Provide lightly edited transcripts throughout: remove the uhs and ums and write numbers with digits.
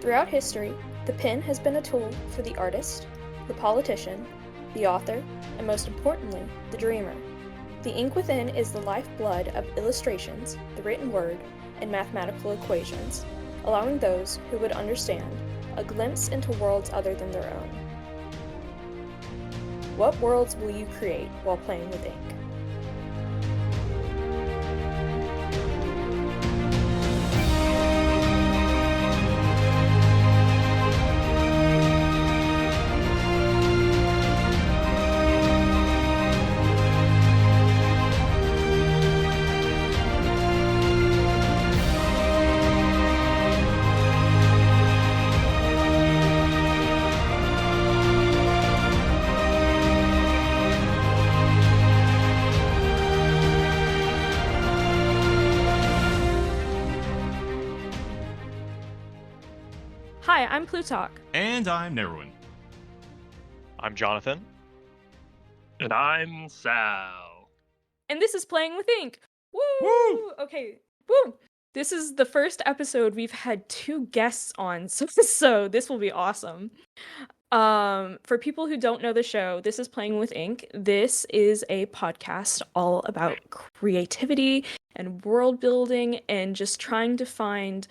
Throughout history, the pen has been a tool for the artist, the politician, the author, and most importantly, the dreamer. The ink within is the lifeblood of illustrations, the written word, and mathematical equations, allowing those who would understand a glimpse into worlds other than their own. What worlds will you create while playing with ink? Hi, I'm Plutarch. And I'm Nerwin. I'm Jonathan. And I'm Sal. And this is Playing with Ink. Woo! Woo! Okay, woo! This is the first episode we've had 2 guests on, so this will be awesome. For people who don't know the show, this is Playing with Ink. This is a podcast all about creativity and world building and just trying to find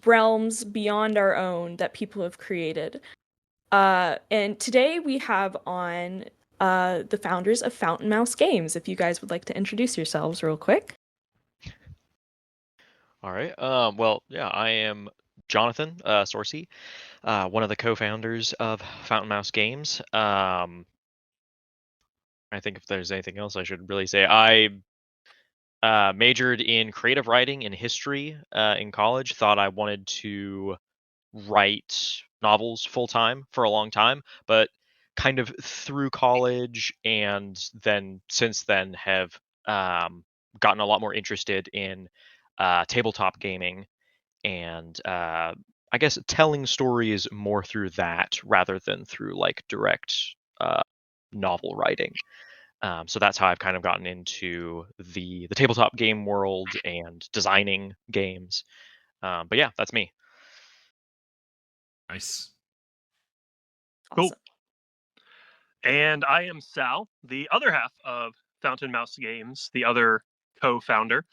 realms beyond our own that people have created. And today we have on the founders of Fountain Mouse Games. If you guys would like to introduce yourselves real quick. All right. I am Jonathan Sorcy, one of the co-founders of Fountain Mouse Games. I think if there's anything else I should really say, I majored in creative writing and history in college. Thought I wanted to write novels full time for a long time, but kind of through college and then since then have gotten a lot more interested in tabletop gaming and I guess telling stories more through that rather than through like direct novel writing. So that's how I've kind of gotten into the tabletop game world and designing games. But yeah, that's me. Nice. Cool. Awesome. And I am Sal, the other half of Fountain Mouse Games, the other co-founder.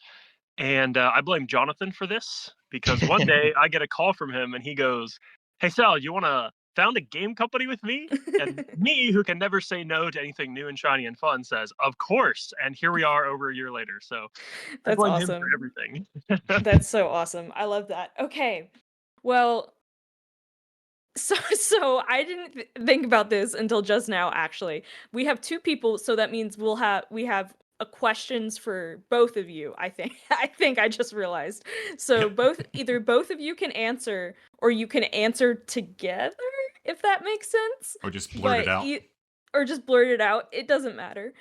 And I blame Jonathan for this because one day I get a call from him and he goes, "Hey Sal, you want to found a game company with me?" And me, who can never say no to anything new and shiny and fun, says, "Of course." And here we are over a year later. So I That's blame him awesome. for everything. That's so awesome. I love that. Okay. Well, so I didn't think about this until just now, actually. We have 2 people, so that means we have questions for both of you, I think. I just realized. So either both of you can answer or you can answer together, if that makes sense. Or just blurt it out. Or just blurt it out. It doesn't matter.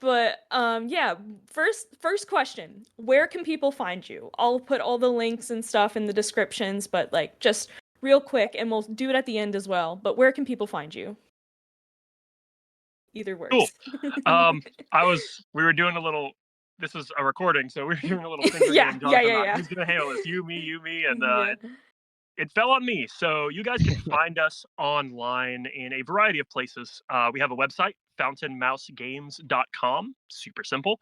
But yeah, first question. Where can people find you? I'll put all the links and stuff in the descriptions, but like just real quick, and we'll do it at the end as well. But where can people find you? Either works. Cool. We were doing a little. This is a recording, so we were doing a little finger game. Yeah. Who's gonna handle this? You, me, and it fell on me. So you guys can find us online in a variety of places. We have a website, fountainmousegames.com. Super simple.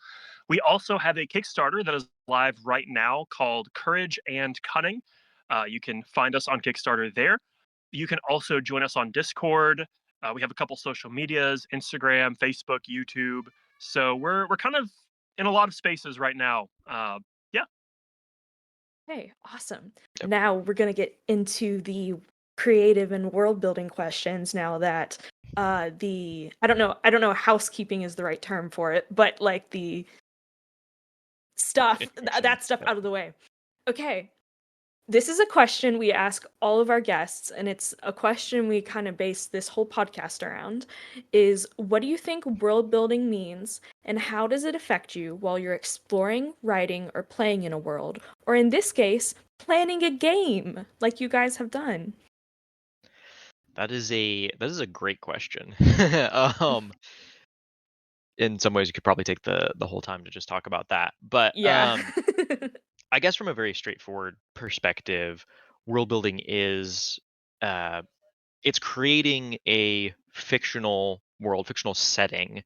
We also have a Kickstarter that is live right now called Courage and Cunning. You can find us on Kickstarter there. You can also join us on Discord. We have a couple social medias, Instagram, Facebook, YouTube. So we're kind of in a lot of spaces right now. Yeah. Hey, awesome. Yep. Now we're going to get into the creative and world building questions now that I don't know housekeeping is the right term for it, but like the stuff, that stuff out of the way. Okay. This is a question we ask all of our guests, and it's a question we kind of base this whole podcast around, is what do you think world building means, and how does it affect you while you're exploring, writing, or playing in a world, or in this case, planning a game, like you guys have done? That is a great question. In some ways, you could probably take the whole time to just talk about that. But Yeah. I guess from a very straightforward perspective, world building is it's creating a fictional world, fictional setting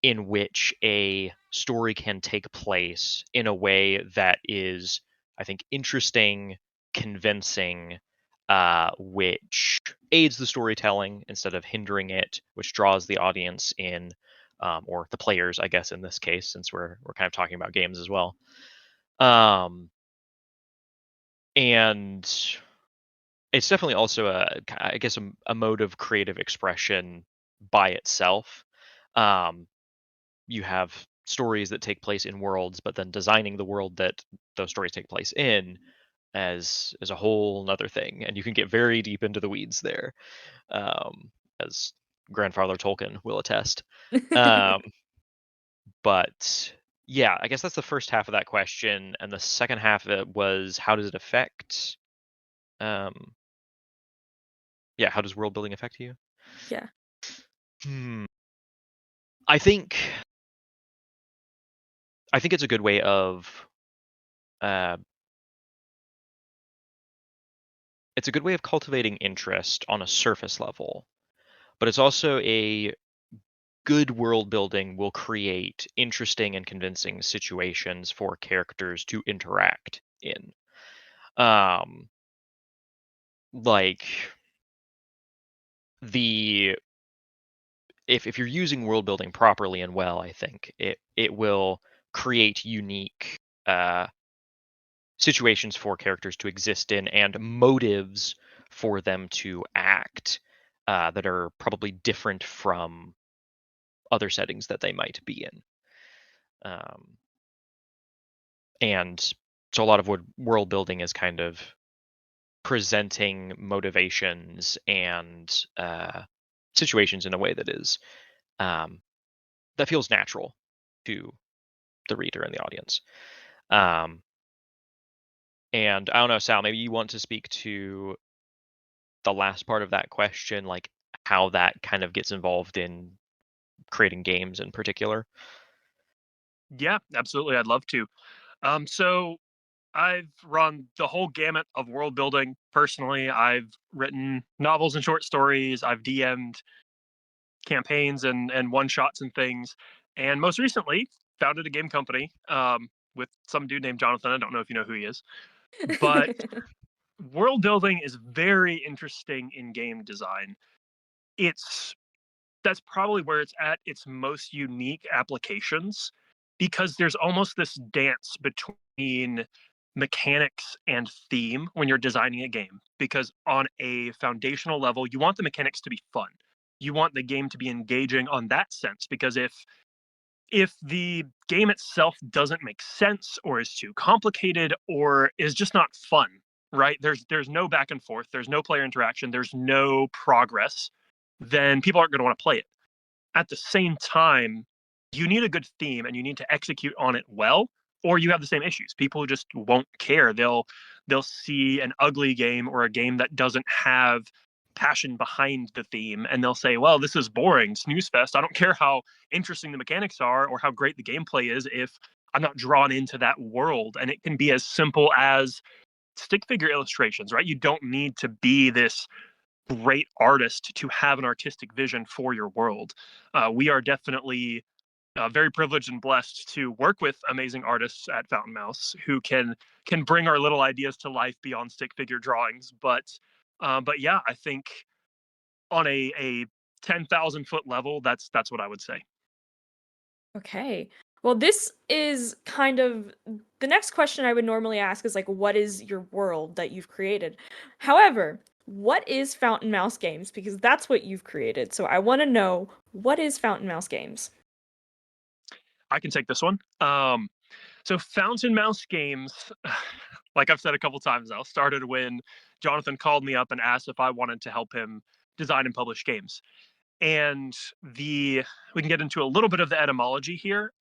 in which a story can take place in a way that is, I think, interesting, convincing, which aids the storytelling instead of hindering it, which draws the audience in, or the players, I guess, in this case, since we're kind of talking about games as well. And it's definitely also I guess a mode of creative expression by itself. You have stories that take place in worlds, but then designing the world that those stories take place in as a whole nother thing, and you can get very deep into the weeds there, as grandfather Tolkien will attest. But yeah, I guess that's the first half of that question, and the second half of it was how does it affect? Yeah, how does world building affect you? Yeah. I think it's a good way of it's a good way of cultivating interest on a surface level, but it's also a good world building will create interesting and convincing situations for characters to interact in. Like the if you're using world building properly and well, I think it will create unique situations for characters to exist in and motives for them to act that are probably different from other settings that they might be in. And so a lot of what world building is kind of presenting motivations and situations in a way that is that feels natural to the reader and the audience. And I don't know, Sal, maybe you want to speak to the last part of that question, like how that kind of gets involved in creating games in particular. Yeah, absolutely. I'd love to. So I've run the whole gamut of world building personally. I've written novels and short stories. I've DM'd campaigns and one shots and things. And most recently, founded a game company with some dude named Jonathan. I don't know if you know who he is, but world building is very interesting in game design. It's That's probably where it's at its most unique applications because there's almost this dance between mechanics and theme when you're designing a game. Because on a foundational level, you want the mechanics to be fun. You want the game to be engaging on that sense because if the game itself doesn't make sense or is too complicated or is just not fun, right? There's no back and forth, there's no player interaction, there's no progress, then people aren't going to want to play it. At the same time, you need a good theme and you need to execute on it well, or you have the same issues. People just won't care. They'll see an ugly game or a game that doesn't have passion behind the theme and they'll say, well, this is boring, snooze fest. I don't care how interesting the mechanics are or how great the gameplay is if I'm not drawn into that world. And it can be as simple as stick figure illustrations, right? You don't need to be this great artist to have an artistic vision for your world. We are definitely very privileged and blessed to work with amazing artists at Fountain Mouse who can bring our little ideas to life beyond stick figure drawings. But yeah, I think on a 10,000-foot level, that's what I would say. Okay. Well, this is kind of the next question I would normally ask is like, what is your world that you've created? However, what is Fountain Mouse Games? Because that's what you've created. So I want to know, what is Fountain Mouse Games? I can take this one. So Fountain Mouse Games, like I've said a couple times now, started when Jonathan called me up and asked if I wanted to help him design and publish games. And we can get into a little bit of the etymology here.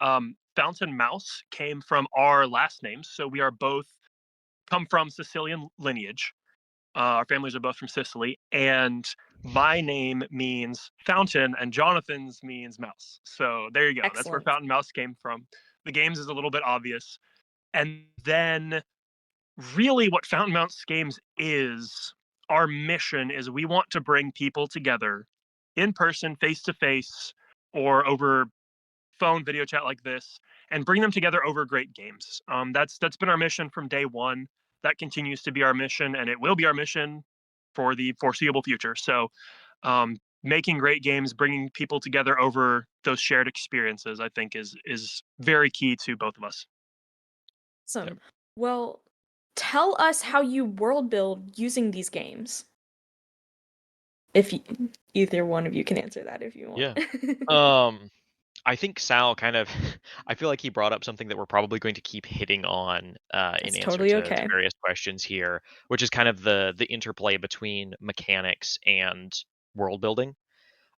Fountain Mouse came from our last names, so we are both come from Sicilian lineage. Our families are both from Sicily, and my name means fountain, and Jonathan's means mouse. So there you go. That's where Excellent. Fountain Mouse came from. The games is a little bit obvious, and then really what Fountain Mounts Games is, our mission is we want to bring people together in person, face to face, or over phone video chat like this, and bring them together over great games. That's been our mission from day one. That continues to be our mission, and it will be our mission for the foreseeable future. So, making great games, bringing people together over those shared experiences, I think is very key to both of us. Awesome. Well, tell us how you world build using these games. If you, either one of you can answer that if you want. Yeah. I think Sal kind of, I feel like he brought up something that we're probably going to keep hitting on in That's answer totally to okay. various questions here, which is kind of the interplay between mechanics and world building,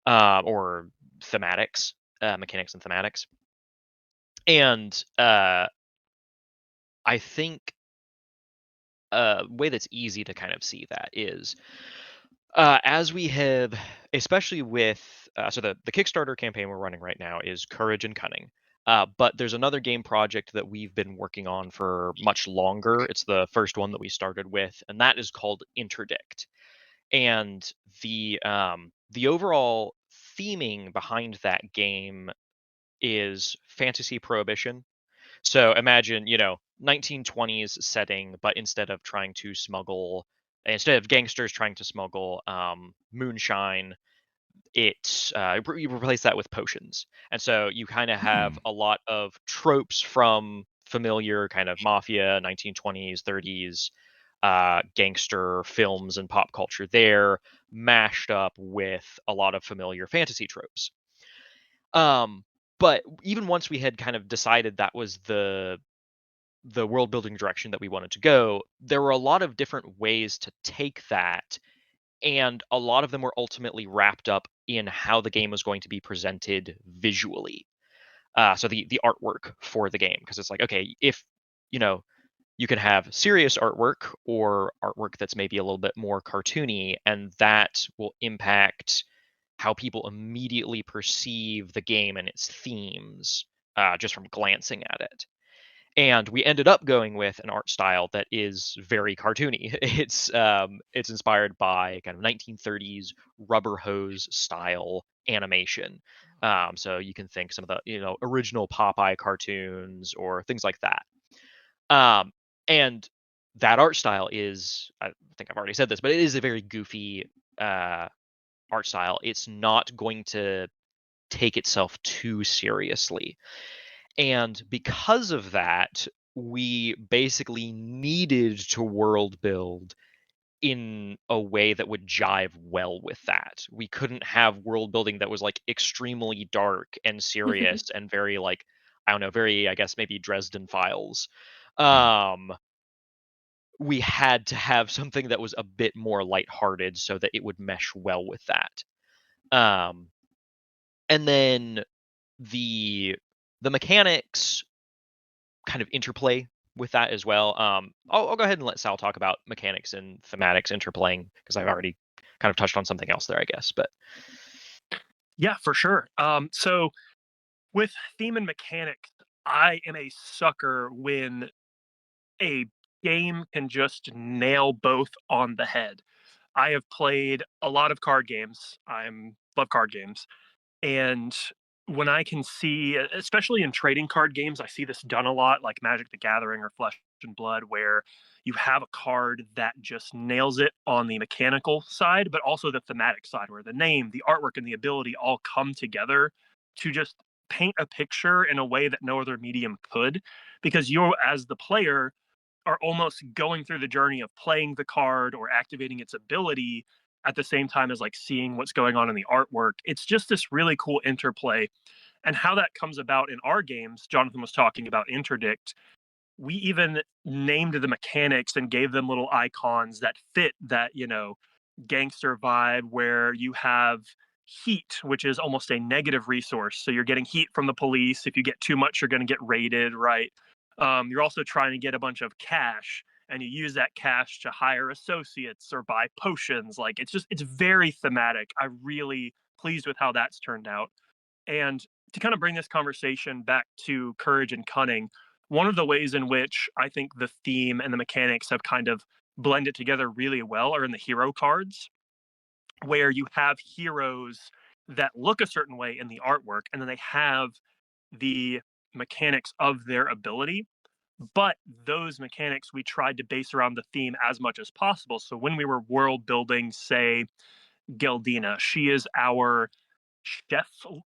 or thematics, mechanics and thematics. And I think a way that's easy to kind of see that is as we have, especially with so the Kickstarter campaign we're running right now is Courage and Cunning. But there's another game project that we've been working on for much longer. It's the first one that we started with, and that is called Interdict. And the overall theming behind that game is fantasy prohibition. So imagine, 1920s setting, but instead of gangsters trying to smuggle moonshine, you replace that with potions. And so you kind of have a lot of tropes from familiar kind of mafia, 1920s, 30s, gangster films and pop culture there, mashed up with a lot of familiar fantasy tropes. But even once we had kind of decided that was the world building direction that we wanted to go, there were a lot of different ways to take that, and a lot of them were ultimately wrapped up in how the game was going to be presented visually. So the artwork for the game, because it's like, okay, if you can have serious artwork or artwork that's maybe a little bit more cartoony, and that will impact how people immediately perceive the game and its themes just from glancing at it. And we ended up going with an art style that is very cartoony. It's inspired by kind of 1930s rubber hose style animation. So you can think some of the original Popeye cartoons or things like that. And that art style is, I think I've already said this, but it is a very goofy art style. It's not going to take itself too seriously. And because of that, we basically needed to world build in a way that would jive well with that. We couldn't have world building that was like extremely dark and serious and very like, I don't know, very, I guess, maybe Dresden Files. We had to have something that was a bit more lighthearted so that it would mesh well with that. And then the mechanics kind of interplay with that as well. I'll go ahead and let Sal talk about mechanics and thematics interplaying, because I've already kind of touched on something else there, I guess. But yeah, for sure. So with theme and mechanics, I am a sucker when a game can just nail both on the head. I have played a lot of card games. I love card games. And when I can see, especially in trading card games, I see this done a lot, like Magic the Gathering or Flesh and Blood, where you have a card that just nails it on the mechanical side, but also the thematic side, where the name, the artwork, and the ability all come together to just paint a picture in a way that no other medium could. Because you, as the player, are almost going through the journey of playing the card or activating its ability at the same time as like seeing what's going on in the artwork. It's just this really cool interplay. And how that comes about in our games, Jonathan was talking about Interdict. We even named the mechanics and gave them little icons that fit that, gangster vibe, where you have heat, which is almost a negative resource. So you're getting heat from the police. If you get too much, you're going to get raided, right? You're also trying to get a bunch of cash, and you use that cash to hire associates or buy potions. Like it's very thematic. I'm really pleased with how that's turned out. And to kind of bring this conversation back to Courage and Cunning, one of the ways in which I think the theme and the mechanics have kind of blended together really well are in the hero cards, where you have heroes that look a certain way in the artwork, and then they have the mechanics of their ability. But those mechanics we tried to base around the theme as much as possible. So when we were world building, say, Geldina, she is our chef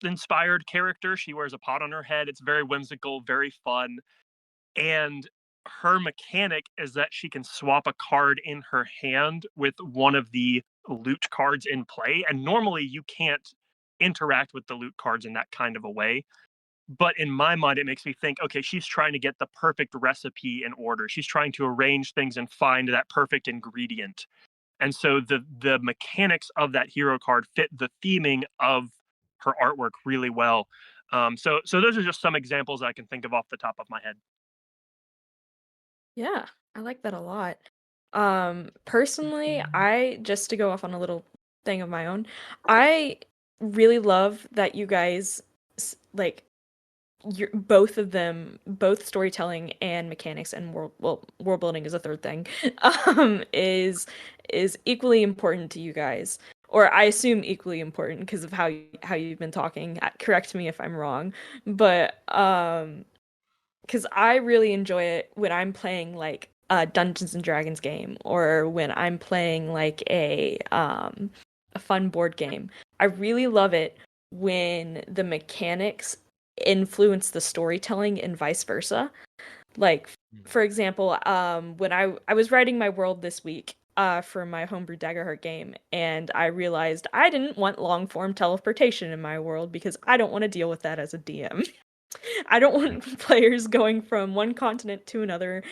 inspired character. She wears a pot on her head. It's very whimsical, very fun. And her mechanic is that she can swap a card in her hand with one of the loot cards in play. And normally you can't interact with the loot cards in that kind of a way. But in my mind, it makes me think, okay, she's trying to get the perfect recipe in order. She's trying to arrange things and find that perfect ingredient. And so the mechanics of that hero card fit the theming of her artwork really well. So those are just some examples I can think of off the top of my head. Yeah, I like that a lot. Personally, just to go off on a little thing of my own, I really love that you guys like both of them, both storytelling and mechanics and world building is a third thing, is equally important to you guys, or I assume equally important because of how you've been talking. Correct me if I'm wrong, but because I really enjoy it when I'm playing like a Dungeons and Dragons game, or when I'm playing like a fun board game. I really love it when the mechanics influence the storytelling and vice versa. Like, for example, when I was writing my world this week for my homebrew Daggerheart game, and I realized I didn't want long form teleportation in my world because I don't want to deal with that as a DM. I don't want players going from one continent to another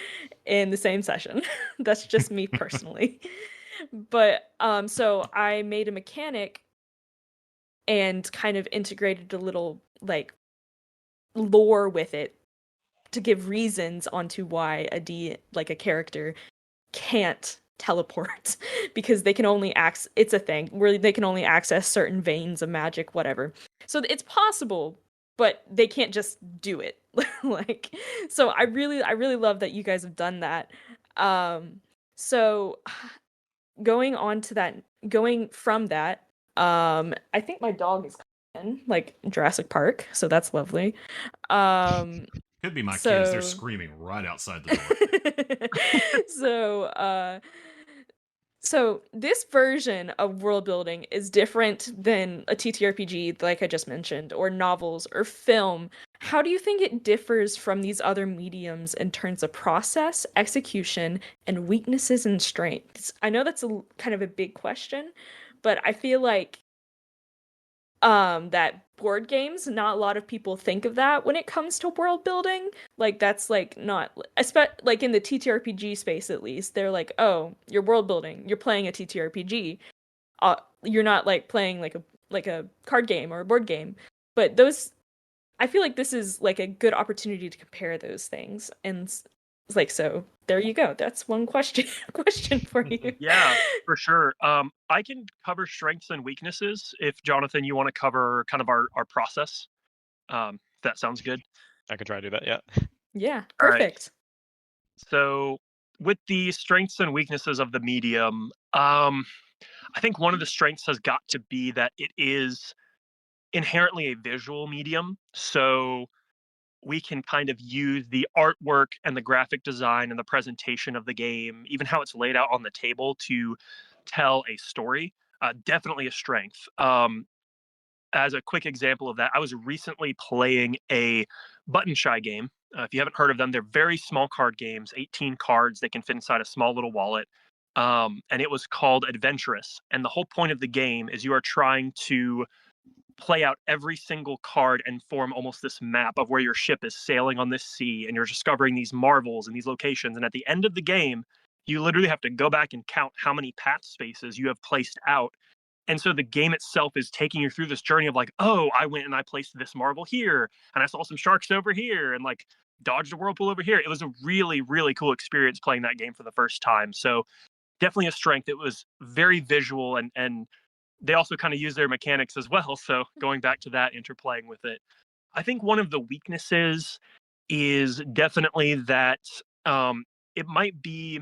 in the same session. That's just me personally. But so I made a mechanic and kind of integrated a little like lore with it to give reasons onto why a character can't teleport because they can only it's a thing where they can only access certain veins of magic, whatever. So it's possible, but they can't just do it. Like, so I really love that you guys have done that. So going from that, I think my dog is coming in, like Jurassic Park, so that's lovely. Could be my kids. They're screaming right outside the door. So this version of world building is different than a TTRPG, like I just mentioned, or novels or film. How do you think it differs from these other mediums in terms of process, execution, and weaknesses and strengths? I know that's kind of a big question, but I feel like that board games, not a lot of people think of that when it comes to world building. Like, that's like not like in the TTRPG space, at least they're like, oh, you're world building, you're playing a TTRPG, you're not like playing like a card game or a board game. But those, I feel like this is like a good opportunity to compare those things. And it's like, so there you go, that's one question for you. Yeah, for sure. I can cover strengths and weaknesses if, Jonathan, you want to cover kind of our process. That sounds good. I could try to do that. Yeah. Yeah, perfect. Right. So with the strengths and weaknesses of the medium, I think one of the strengths has got to be that it is inherently a visual medium. So we can kind of use the artwork and the graphic design and the presentation of the game, even how it's laid out on the table, to tell a story. Definitely a strength. As a quick example of that, I was recently playing a Button Shy game. If you haven't heard of them, they're very small card games, 18 cards. They can fit inside a small little wallet. And it was called Adventurous. And the whole point of the game is you are trying to play out every single card and form almost this map of where your ship is sailing on this sea, and you're discovering these marvels and these locations. And at the end of the game, you literally have to go back and count how many path spaces you have placed out. And so the game itself is taking you through this journey of like, oh, I went and I placed this marble here, and I saw some sharks over here, and like dodged a whirlpool over here. It was a really, really cool experience playing that game for the first time. So definitely a strength. It was very visual, and they also kind of use their mechanics as well. So going back to that, interplaying with it. I think one of the weaknesses is definitely that it might be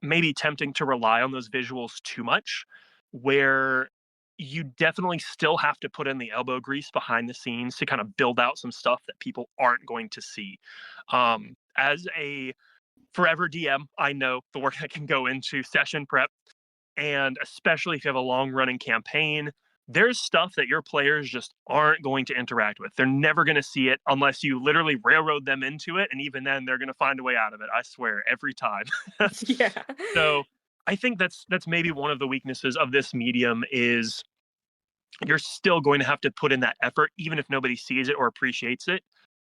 maybe tempting to rely on those visuals too much, where you definitely still have to put in the elbow grease behind the scenes to kind of build out some stuff that people aren't going to see. As a forever DM, I know the work that can go into session prep, and especially if you have a long running campaign, there's stuff that your players just aren't going to interact with. They're never going to see it unless you literally railroad them into it. And even then, they're going to find a way out of it. I swear, every time. Yeah. So I think that's maybe one of the weaknesses of this medium is you're still going to have to put in that effort, even if nobody sees it or appreciates it.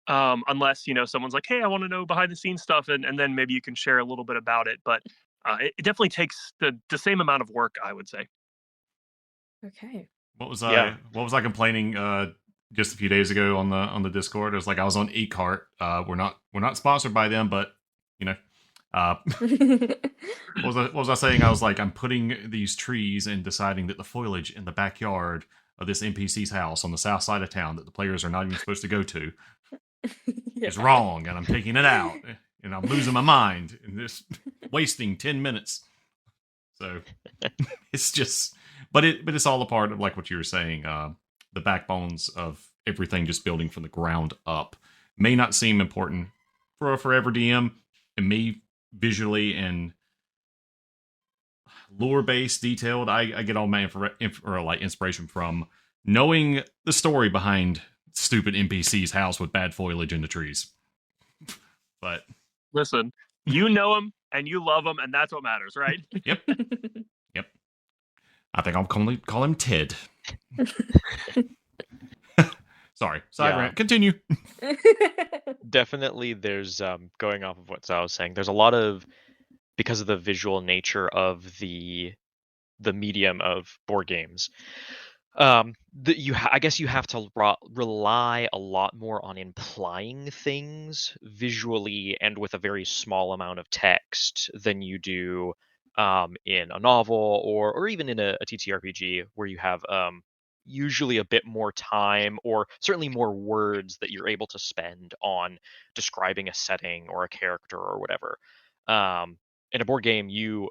Unless someone's like, "Hey, I want to know behind the scenes stuff," and then maybe you can share a little bit about it. But it definitely takes the same amount of work, I would say. Okay. What was Yeah. I complaining just a few days ago on the Discord? It was like I was on eCart. We're not sponsored by them, but what was I saying? I was like, I'm putting these trees and deciding that the foliage in the backyard of this NPC's house on the south side of town that the players are not even supposed to go to is wrong, and I'm taking it out, and I'm losing my mind and just wasting 10 minutes. So it's just, but it's all a part of, like what you were saying, the backbones of everything just building from the ground up. May not seem important for a forever DM, and me visually and lore based, detailed. I get all my inspiration from knowing the story behind stupid NPC's house with bad foliage in the trees. But listen, you know him and you love him, and that's what matters, right? Yep. Yep. I think I'll call him Ted. Sorry, side rant. Continue. Definitely, there's going off of what Sal was saying. There's a lot of, because of the visual nature of the medium of board games. I guess you have to rely a lot more on implying things visually and with a very small amount of text than you do in a novel or even in a TTRPG, where you have usually a bit more time, or certainly more words that you're able to spend on describing a setting or a character or whatever. In a board game, you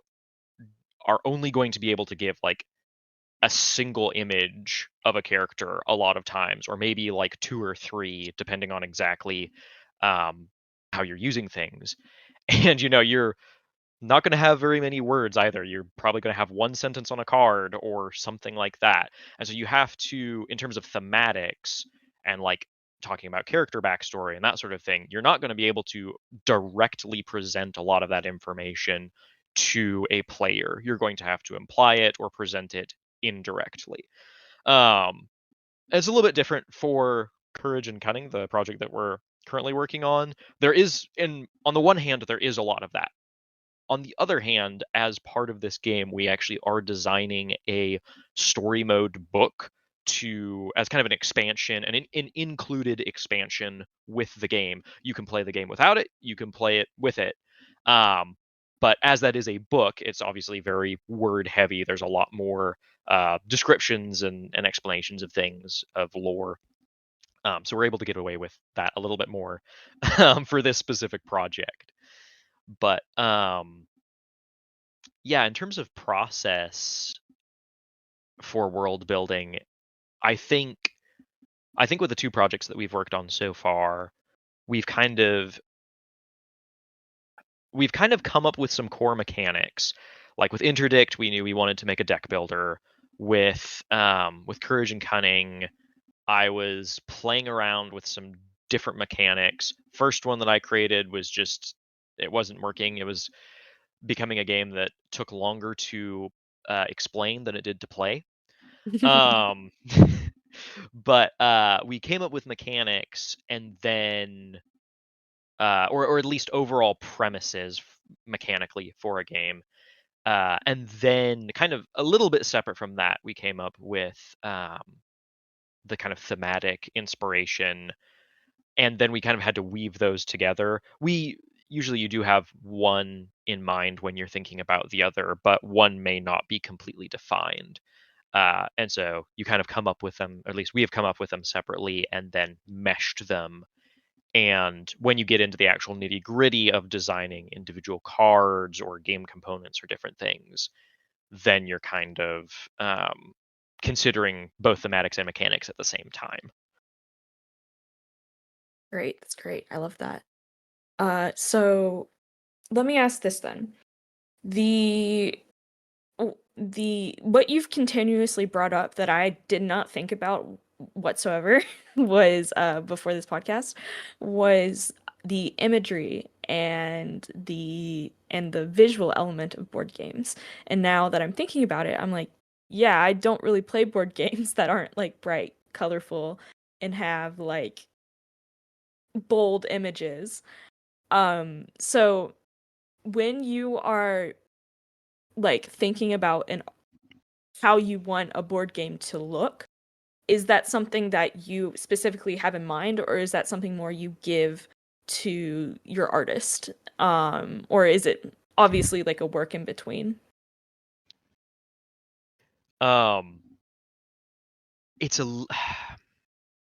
are only going to be able to give like a single image of a character a lot of times, or maybe like 2 or 3, depending on exactly how you're using things. And you're not going to have very many words either. You're probably going to have one sentence on a card or something like that. And so you have to, in terms of thematics and like talking about character backstory and that sort of thing, you're not going to be able to directly present a lot of that information to a player. You're going to have to imply it or present it indirectly. It's a little bit different for Courage and Cunning, the project that we're currently working on. On the one hand, there is a lot of that. On the other hand, as part of this game, we actually are designing a story mode book as kind of an expansion, an included expansion with the game. You can play the game without it, you can play it with it. But as that is a book, it's obviously very word heavy. There's a lot more descriptions and explanations of things, of lore. So we're able to get away with that a little bit more for this specific project. But yeah, in terms of process for world building, I think with the 2 projects that we've worked on so far, we've kind of come up with some core mechanics. Like with Interdict, we knew we wanted to make a deck builder. With Courage and Cunning, I was playing around with some different mechanics. First one that I created was just, it wasn't working. It was becoming a game that took longer to explain than it did to play. But we came up with mechanics, and then or at least overall premises mechanically for a game. And then kind of a little bit separate from that, we came up with the kind of thematic inspiration, and then we kind of had to weave those together. Usually you do have one in mind when you're thinking about the other, but one may not be completely defined. And so you kind of come up with them, or at least we have come up with them separately, and then meshed them And when you get into the actual nitty gritty of designing individual cards or game components or different things, then you're kind of considering both thematics and mechanics at the same time. Great, that's great. I love that. So let me ask this then. The what you've continuously brought up that I did not think about whatsoever was before this podcast was the imagery and the visual element of board games. And now that I'm thinking about it, I'm like, yeah, I don't really play board games that aren't like bright, colorful, and have like bold images. So when you are like thinking about how you want a board game to look, is that something that you specifically have in mind, or is that something more you give to your artist? Or is it obviously like a work in between? It's a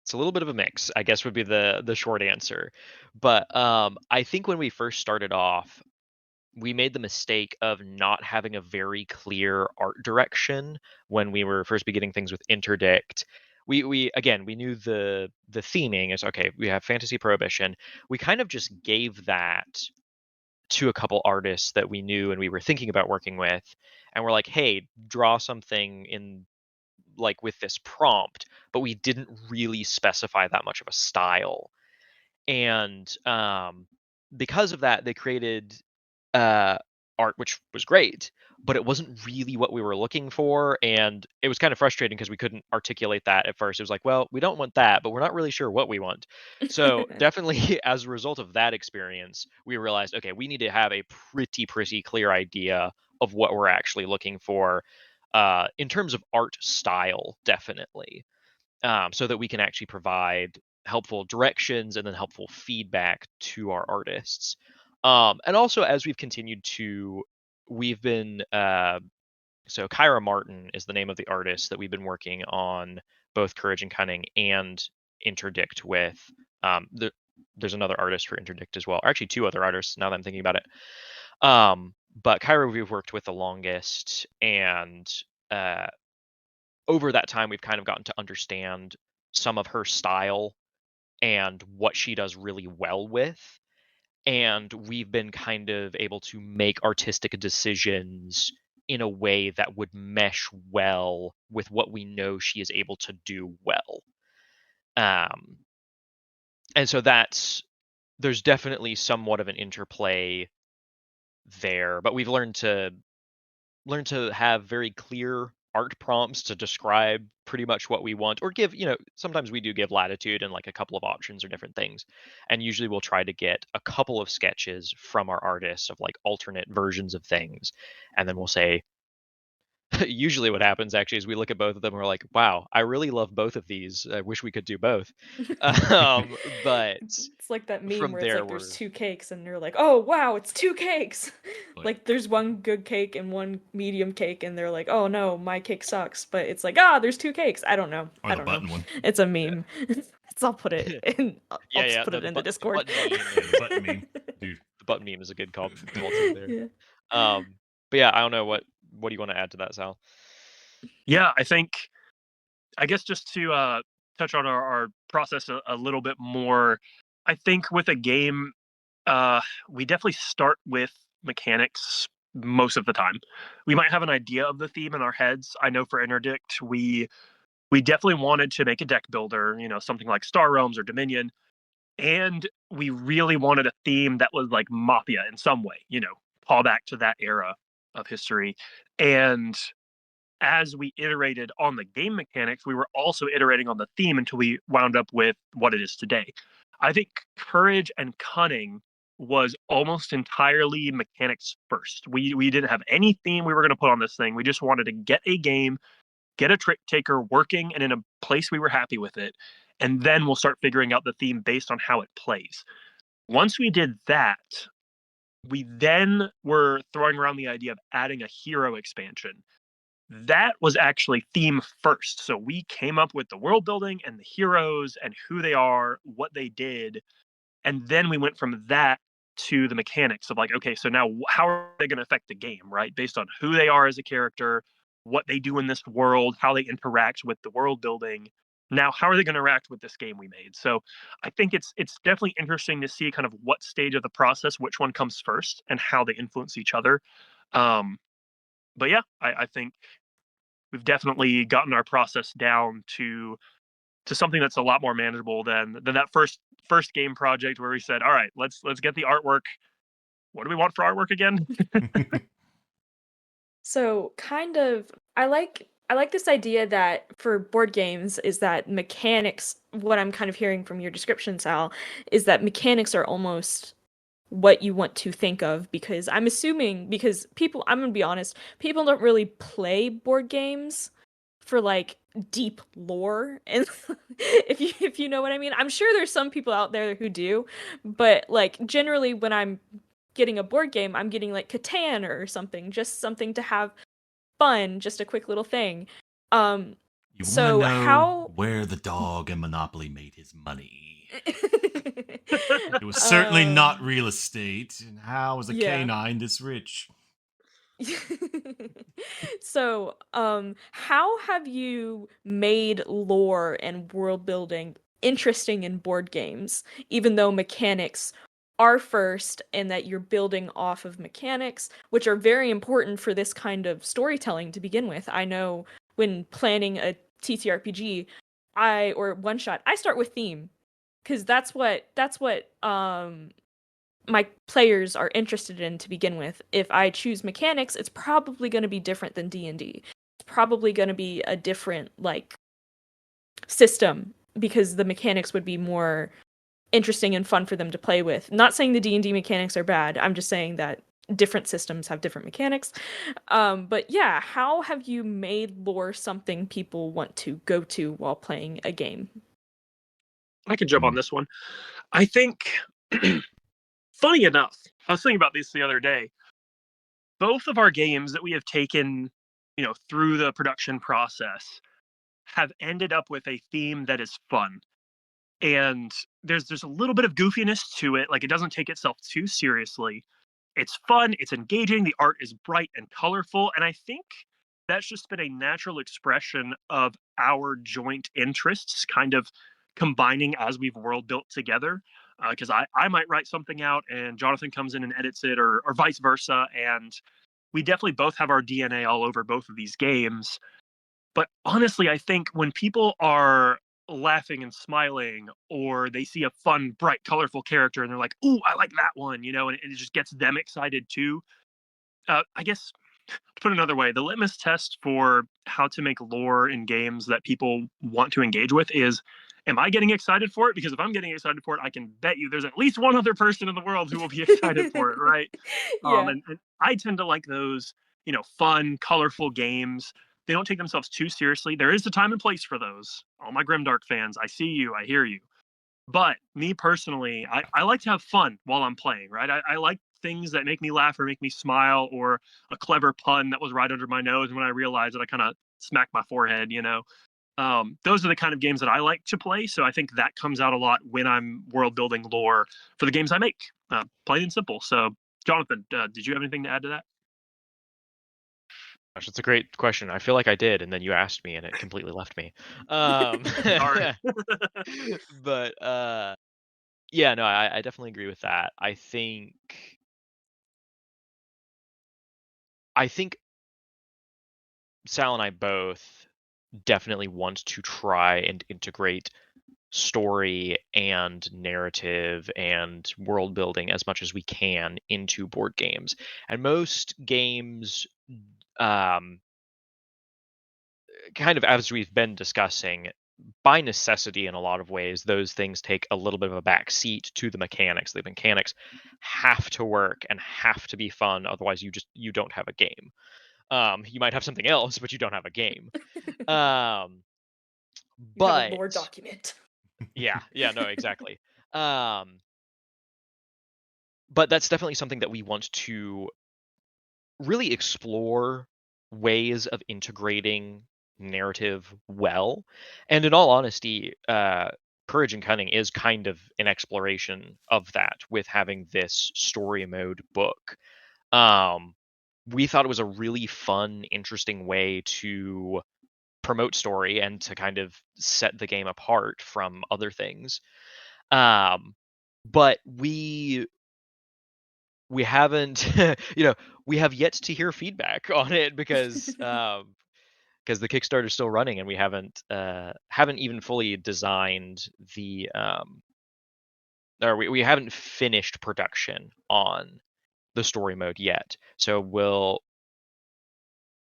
it's a little bit of a mix, I guess would be the short answer. But I think when we first started off, we made the mistake of not having a very clear art direction when we were first beginning things with Interdict. We again, we knew the theming is okay, we have fantasy prohibition. We kind of just gave that to a couple artists that we knew and we were thinking about working with, and we're like, hey, draw something in like with this prompt, but we didn't really specify that much of a style. And because of that, they created uh, art, which was great, but it wasn't really what we were looking for. And it was kind of frustrating because we couldn't articulate that at first. It was like, well, we don't want that, but we're not really sure what we want. So definitely as a result of that experience, we realized, okay, we need to have a pretty clear idea of what we're actually looking for in terms of art style, definitely, so that we can actually provide helpful directions and then helpful feedback to our artists. And also, as we've continued to, we've been so Kyra Martin is the name of the artist that we've been working on both Courage and Cunning and Interdict with. There's another artist for Interdict as well, or actually two other artists now that I'm thinking about it. But Kyra we've worked with the longest, and over that time we've kind of gotten to understand some of her style and what she does really well with, and we've been kind of able to make artistic decisions in a way that would mesh well with what we know she is able to do well. And so there's definitely somewhat of an interplay there, but we've learned to have very clear art prompts to describe pretty much what we want, or give, sometimes we do give latitude and like a couple of options or different things. And usually we'll try to get a couple of sketches from our artists of like alternate versions of things. And then we'll say, usually what happens actually is we look at both of them and we're like, wow, I really love both of these. I wish we could do both. But It's like that meme from where it's there like there's two cakes and you're like, oh wow, it's two cakes. Like there's one good cake and one medium cake, and they're like, oh no, my cake sucks. But it's like, there's two cakes. I don't know. Or I the don't button know. one. It's a meme. I'll put it in. I'll just put it in the Discord. The button meme, dude. The button meme is a good call to there. Yeah. But yeah, I don't know what do you want to add to that, Sal? Yeah, I guess just to touch on our process a little bit more, I think with a game, we definitely start with mechanics most of the time. We might have an idea of the theme in our heads. I know for Interdict, we definitely wanted to make a deck builder, something like Star Realms or Dominion, and we really wanted a theme that was like Mafia in some way, call back to that era of history. And as we iterated on the game mechanics, we were also iterating on the theme until we wound up with what it is today. I think Courage and Cunning was almost entirely mechanics first. We didn't have any theme we were going to put on this thing. We just wanted to get a game, get a trick taker working and in a place we were happy with it, and then we'll start figuring out the theme based on how it plays. Once we did that, we then were throwing around the idea of adding a hero expansion. That was actually theme first. So we came up with the world building and the heroes and who they are, what they did, And then we went from that to the mechanics of like, okay, so now how are they going to affect the game, right? Based on who they are as a character, what they do in this world, how they interact with the world building. Now, how are they going to interact with this game we made? So I think it's definitely interesting to see kind of what stage of the process, which one comes first, and how they influence each other. But yeah, I think we've definitely gotten our process down to something that's a lot more manageable than that first game project where we said, all right, let's get the artwork. What do we want for artwork again? So kind of I like this idea that for board games is that mechanics, what I'm kind of hearing from your description, Sal, is that mechanics are almost what you want to think of, because I'm assuming, because people, I'm gonna be honest, people don't really play board games for like deep lore, and if you know what I mean. I'm sure there's some people out there who do, but like generally when I'm getting a board game, I'm getting like Catan or something, just something to have fun, just a quick little thing. Um, You want to so know how where the dog in Monopoly made his money? It was certainly not real estate. And how is a yeah. canine this rich? So, how have you made lore and world building interesting in board games, even though mechanics are first and that you're building off of mechanics, which are very important for this kind of storytelling to begin with? I know when planning a TTRPG, or one shot, I start with theme, because that's what my players are interested in to begin with. If I choose mechanics, it's probably going to be different than D&D. It's probably going to be a different like system, because the mechanics would be more interesting and fun for them to play with. Not saying the D&D mechanics are bad. I'm just saying that different systems have different mechanics. But yeah, how have you made lore something people want to go to while playing a game? I can jump on this one. I think, funny enough, I was thinking about this the other day. Both of our games that we have taken, through the production process have ended up with a theme that is fun. And there's a little bit of goofiness to it. Like, it doesn't take itself too seriously. It's fun, it's engaging, the art is bright and colorful, and I think that's just been a natural expression of our joint interests kind of combining as we've world built together. Because I might write something out and Jonathan comes in and edits it, or vice versa. And we definitely both have our DNA all over both of these games. But honestly, I think when people are laughing and smiling, or they see a fun, bright, colorful character and they're like, "Ooh, I like that one," and it just gets them excited too. I guess, to put it another way, the litmus test for how to make lore in games that people want to engage with is, am I getting excited for it? Because if I'm getting excited for it, I can bet you there's at least one other person in the world who will be excited for it, right? Yeah. And I tend to like those, fun, colorful games. They don't take themselves too seriously. There is a time and place for those. All my Grimdark fans, I see you, I hear you. But me personally, I like to have fun while I'm playing, right? I like things that make me laugh or make me smile, or a clever pun that was right under my nose. And when I realized it, I kind of smacked my forehead. Those are the kind of games that I like to play. So I think that comes out a lot when I'm world building lore for the games I make, plain and simple. So, Jonathan, did you have anything to add to that? Gosh, that's a great question. I feel like I did, and then you asked me, and it completely left me. Sorry. But yeah, no, I definitely agree with that. I think Sal and I both definitely want to try and integrate story and narrative and world building as much as we can into board games. And most games, um, kind of as we've been discussing, by necessity in a lot of ways, those things take a little bit of a back seat to the mechanics. The mechanics have to work and have to be fun, otherwise you don't have a game. You might have something else, but you don't have a game. Um, You have a lore but document. yeah, no, exactly. Um, but that's definitely something that we want to really explore, ways of integrating narrative well. And in all honesty, Courage and Cunning is kind of an exploration of that with having this story mode book. We thought it was a really fun, interesting way to promote story and to kind of set the game apart from other things. But we haven't, we have yet to hear feedback on it because the Kickstarter is still running and we haven't even fully designed the or we haven't finished production on the story mode yet. So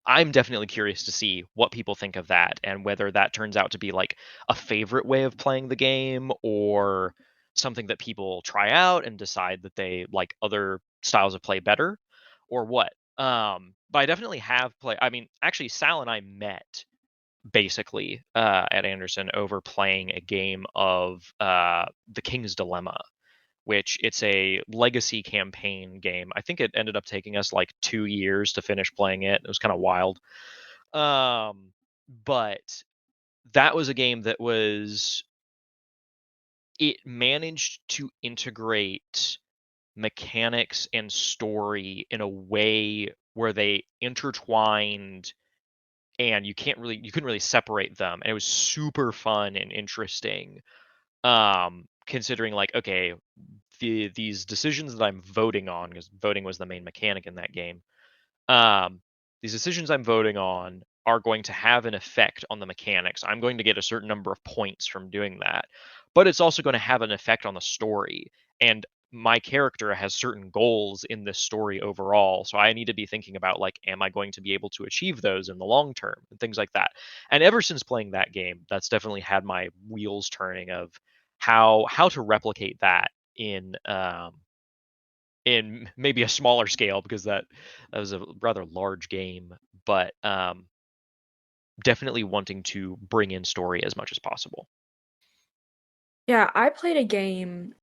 I'm definitely curious to see what people think of that and whether that turns out to be like a favorite way of playing the game or something that people try out and decide that they like other styles of play better or what. But I definitely have played. I mean, actually, Sal and I met basically at Anderson over playing a game of The King's Dilemma, which it's a legacy campaign game. I think it ended up taking us like 2 years to finish playing it. It was kind of wild. But that was a game that it managed to integrate mechanics and story in a way where they intertwined and you couldn't really separate them. And it was super fun and interesting. Considering like, okay, these decisions that I'm voting on, because voting was the main mechanic in that game, these decisions I'm voting on are going to have an effect on the mechanics. I'm going to get a certain number of points from doing that, but it's also going to have an effect on the story. And my character has certain goals in this story overall, so I need to be thinking about like, am I going to be able to achieve those in the long term and things like that. And ever since playing that game, that's definitely had my wheels turning of how to replicate that in maybe a smaller scale, because that was a rather large game, but definitely wanting to bring in story as much as possible. Yeah, I played a game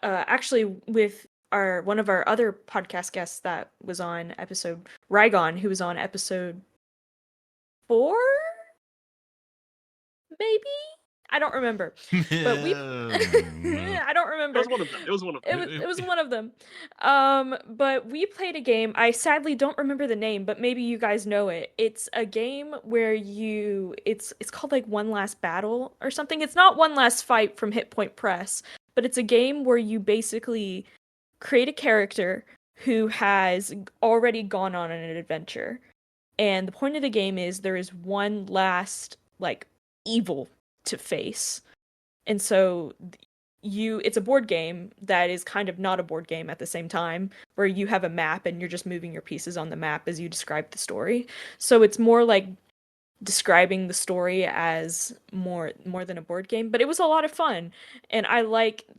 actually with one of our other podcast guests that was on episode Rygon, who was on episode 4, maybe? I don't remember. But we I don't remember. It was one of them. It was one of them. It was one of them. But we played a game. I sadly don't remember the name, but maybe you guys know it. It's a game where it's called like One Last Battle or something. It's not One Last Fight from Hit Point Press, but it's a game where you basically create a character who has already gone on an adventure. And the point of the game is there is one last like evil to face. And so it's a board game that is kind of not a board game at the same time, where you have a map and you're just moving your pieces on the map as you describe the story. So it's more like describing the story as more than a board game, but it was a lot of fun. And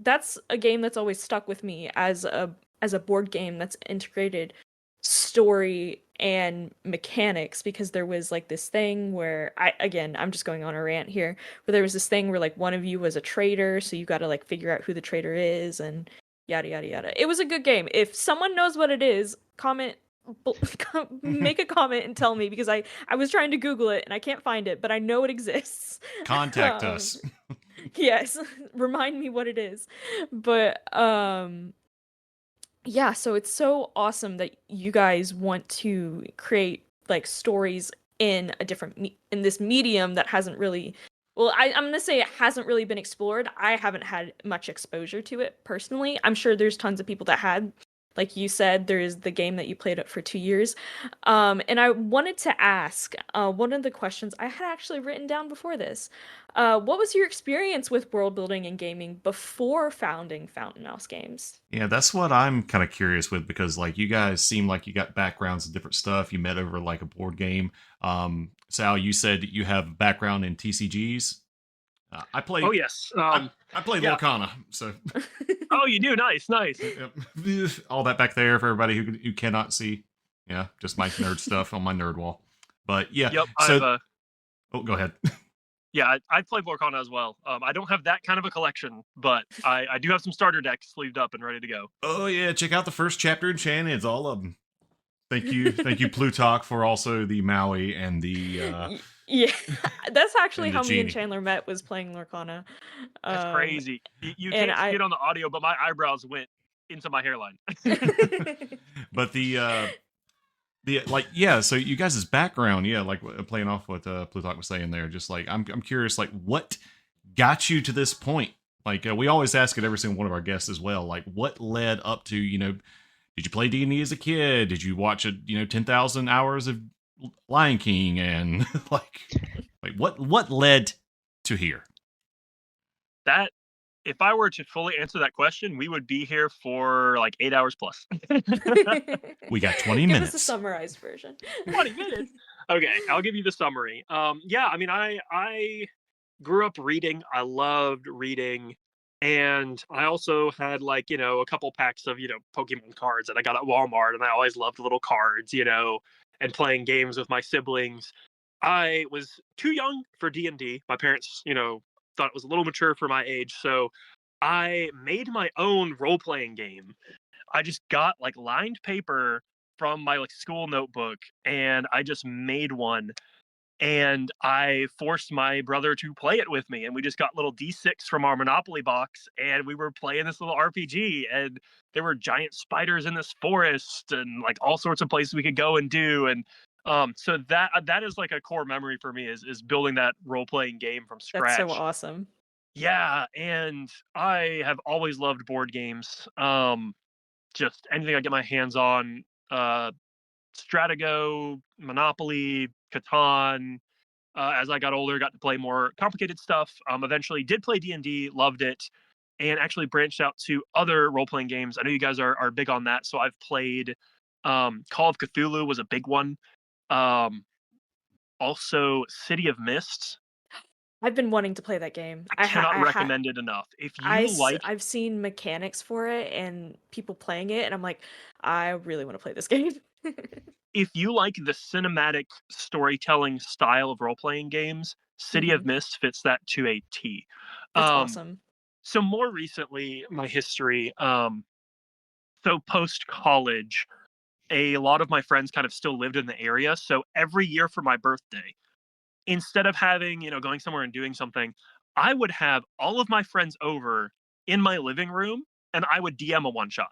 that's a game that's always stuck with me as a board game that's integrated story and mechanics, because there was like this thing where I'm just going on a rant here, where there was this thing where like one of you was a traitor, so you got to like figure out who the traitor is and yada yada yada. It was a good game. If someone knows what it is, make a comment and tell me, because I was trying to Google it and I can't find it, but I know it exists. Contact us. Yes, remind me what it is. But yeah, so it's so awesome that you guys want to create like stories in a different in this medium that hasn't really, well, I'm gonna say it hasn't really been explored. I haven't had much exposure to it personally. I'm sure there's tons of people that had. Like you said, there's the game that you played it for 2 years. And I wanted to ask, one of the questions I had actually written down before this. What was your experience with world building and gaming before founding Fountain Mouse Games? Yeah, that's what I'm kind of curious with, because like you guys seem like you got backgrounds in different stuff. You met over like a board game. Sal, you said you have background in TCGs. I play. Oh yes. I play yeah. Lorcana, so. Oh, you do? Nice. All that back there for everybody who cannot see. Yeah, just my nerd stuff on my nerd wall. But yeah. Yep. So, go ahead. Yeah, I played Lorcana as well. I don't have that kind of a collection, but I do have some starter decks sleeved up and ready to go. Oh yeah, check out the first chapter in Shannon. It's all of them. Thank you, Plutarch, for also the Maui and the Yeah, that's actually And the how me and genie. Chandler met, was playing Lorcana. That's crazy. You And can't see I it on the audio, but my eyebrows went into my hairline. But the like, yeah, so you guys' background, yeah, like playing off what Plutarch was saying there, just like I'm curious, like what got you to this point? Like we always ask it every single one of our guests as well, like what led up to, did you play D&D as a kid? Did you watch 10,000 hours of Lion King? And like what led to here? That, if I were to fully answer that question, we would be here for like 8 hours plus. We got 20 Give minutes. us a summarized version. 20 minutes. Okay, I'll give you the summary. Yeah, I mean, I grew up reading. I loved reading, and I also had like a couple packs of Pokemon cards that I got at Walmart, and I always loved little cards, and playing games with my siblings. I was too young for D&D. My parents, thought it was a little mature for my age, so I made my own role-playing game. I just got like lined paper from my like school notebook, and I just made one, and I forced my brother to play it with me, and we just got little D6 from our Monopoly box, and we were playing this little RPG, and there were giant spiders in this forest, and like all sorts of places we could go and do, and so that is like a core memory for me, is building that role playing game from That's so scratch. awesome. Yeah, and I have always loved board games. Just anything I get my hands on, Stratago, Monopoly, Catan. As I got older, got to play more complicated stuff. Eventually did play D&D, loved it, and actually branched out to other role-playing games. I know you guys are big on that, so I've played Call of Cthulhu was a big one. Um, Also City of Mist. I've been wanting to play that game. I cannot recommend it enough. If you like, I've seen mechanics for it and people playing it, and I'm like, I really want to play this game. if you like the cinematic storytelling style of role-playing games, City of Mist fits that to a T. That's Um, awesome. so more recently, my history, so post college, a lot of my friends kind of still lived in the area. So every year for my birthday, instead of having, going somewhere and doing something, I would have all of my friends over in my living room, and I would DM a one shot.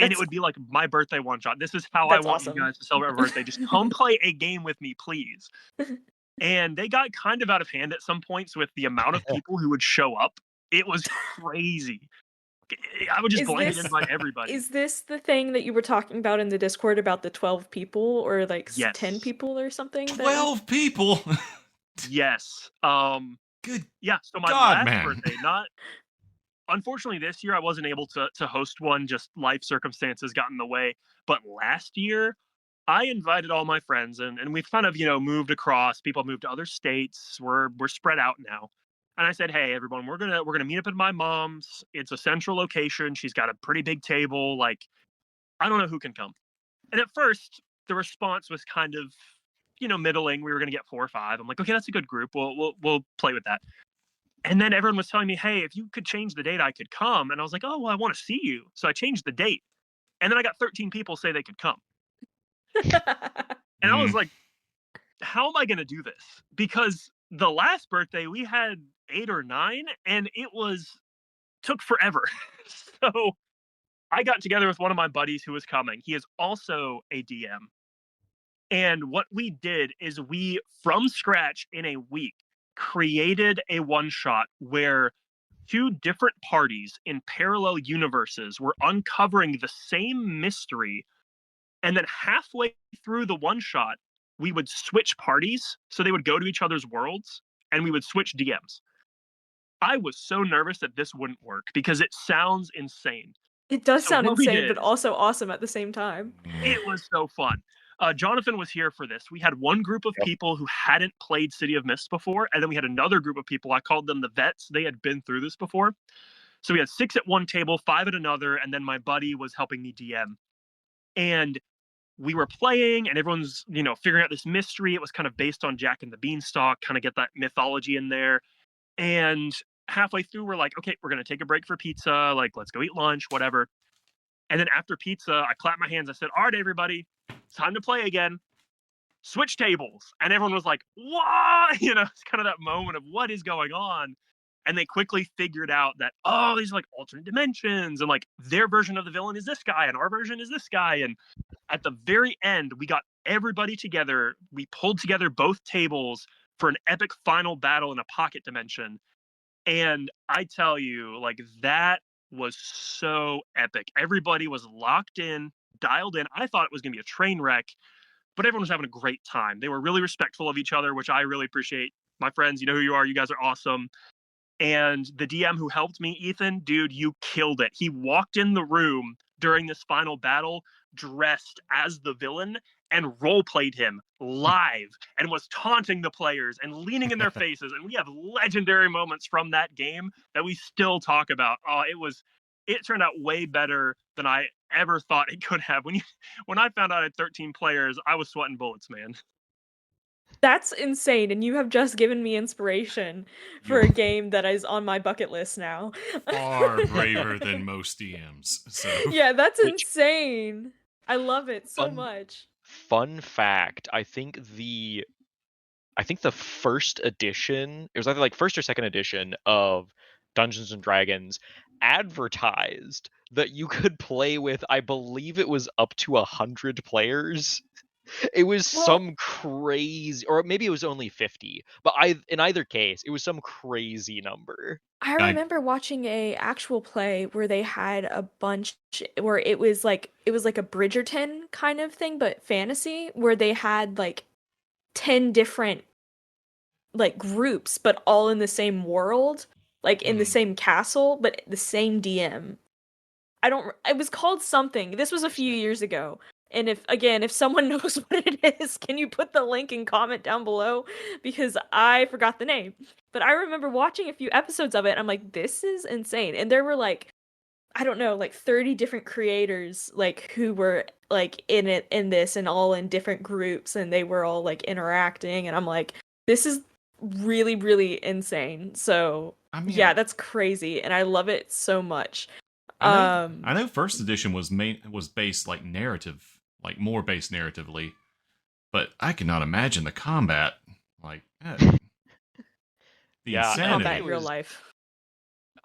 And it That's would be like my birthday one shot. This is how I that's want you awesome. guys to celebrate my birthday. Just come play a game with me, please. And they got kind of out of hand at some points with the amount of people who would show up. It was crazy. I would just Is blanket this invite everybody. is this the thing that you were talking about in the Discord about the 12 people or like 10 Yes. people or something? 12 people. Yes. Good Yeah. So my God, last man. birthday, not unfortunately this year I wasn't able to host one. Just life circumstances got in the way. But last year I invited all my friends, and we've kind of moved across. People moved to other states. We're spread out now. And I said, hey everyone, we're gonna meet up at my mom's. It's a central location. She's got a pretty big table. Like, I don't know who can come. And at first, the response was kind of, middling. We were going to get 4 or 5. I'm like, okay, that's a good group. We'll play with that. And then everyone was telling me, hey, if you could change the date, I could come. And I was like, oh, well, I want to see you. So I changed the date. And then I got 13 people say they could come. And I was like, how am I going to do this? Because the last birthday we had 8 or 9, and it took forever. So I got together with one of my buddies who was coming. He is also a DM. And what we did is we, from scratch in a week, created a one shot where 2 different parties in parallel universes were uncovering the same mystery. And then halfway through the one shot, we would switch parties. So they would go to each other's worlds, and we would switch DMs. I was so nervous that this wouldn't work because it sounds insane. It does So sound what we insane, did, but also awesome at the same time. it was so fun. Jonathan was here for this. We had one group of people who hadn't played City of Mist before, and then we had another group of people. I called them the vets. They had been through this before. So we had 6 at one table, 5 at another, and then my buddy was helping me DM. And we were playing, and everyone's, figuring out this mystery. It was kind of based on Jack and the Beanstalk, kind of get that mythology in there. And halfway through, we're like, okay, we're going to take a break for pizza. Like, let's go eat lunch, whatever. And then after pizza, I clapped my hands. I said, all right, everybody, it's time to play again. switch tables. And everyone was like, what? You know, it's kind of that moment of what is going on. And they quickly figured out that, oh, these are like alternate dimensions. And like their version of the villain is this guy and our version is this guy. And at the very end, we got everybody together. We pulled together both tables for an epic final battle in a pocket dimension. And I tell you, like, that was so epic. Everybody was locked in, dialed in. I thought it was going to be a train wreck, but everyone was having a great time. They were really respectful of each other, which I really appreciate. My friends, you know who you are. You guys are awesome. And the DM who helped me, Ethan, dude, you killed it. He walked in the room during this final battle dressed as the villain and role played him live and was taunting the players and leaning in their faces. And we have legendary moments from that game that we still talk about. Oh, it turned out way better than I ever thought it could have. When I found out I had 13 players, I was sweating bullets, man. That's insane, and you have just given me inspiration for a game that is on my bucket list now. Far braver than most DMs. So Yeah, that's insane. I love it so much. Fun fact, I think the first edition, it was either like first or second edition of Dungeons and Dragons, advertised that you could play with, I believe it was up to 100 players. It was some crazy, or maybe it was only 50, but in either case, it was some crazy number. I remember watching a actual play where they had a bunch, where it was like a Bridgerton kind of thing, but fantasy, where they had like 10 different like groups, but all in the same world, like in the same castle, but the same DM. It was called something. This was a few years ago. And if someone knows what it is, can you put the link and comment down below? Because I forgot the name. But I remember watching a few episodes of it, and I'm like, this is insane. And there were like, I don't know, like 30 different creators like who were like in this and all in different groups, and they were all like interacting, and I'm like, this is really, really insane. So yeah, that's crazy, and I love it so much. I know first edition was based like narrative, like more based narratively, but I cannot imagine the combat. Like the insanity. Combat in real life.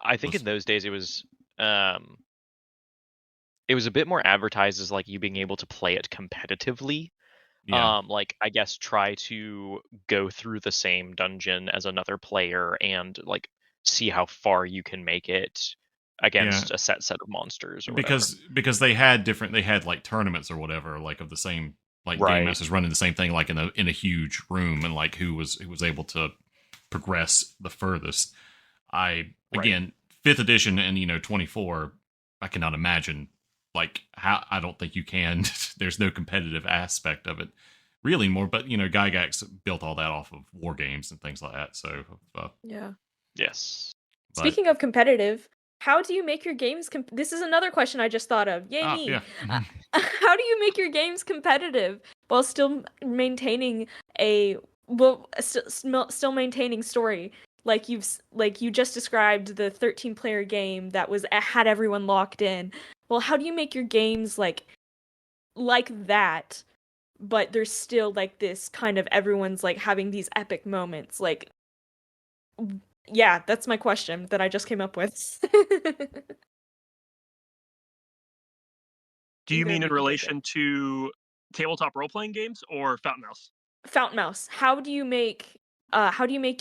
I think in those days it was a bit more advertised as like you being able to play it competitively. Yeah. Like I guess try to go through the same dungeon as another player and like see how far you can make it against a set of monsters or because they had like tournaments or whatever, like of the same, like game masters running the same thing, like in a huge room, and like who was able to progress the furthest. Again, 5th edition and 24, I cannot imagine like how. I don't think you can. There's no competitive aspect of it really more, but Gygax built all that off of war games and things like that. So yes. Speaking of competitive, how do you make your games this is another question I just thought of. Yay me. Yeah. How do you make your games competitive while still maintaining still maintaining story? Like you just described the 13-player game that had everyone locked in. Well, how do you make your games like that, but there's still like this kind of everyone's like having these epic moments? Like, yeah, that's my question that I just came up with. Do you mean in relation to tabletop role-playing games or Fountain Mouse? Fountain Mouse. How do you make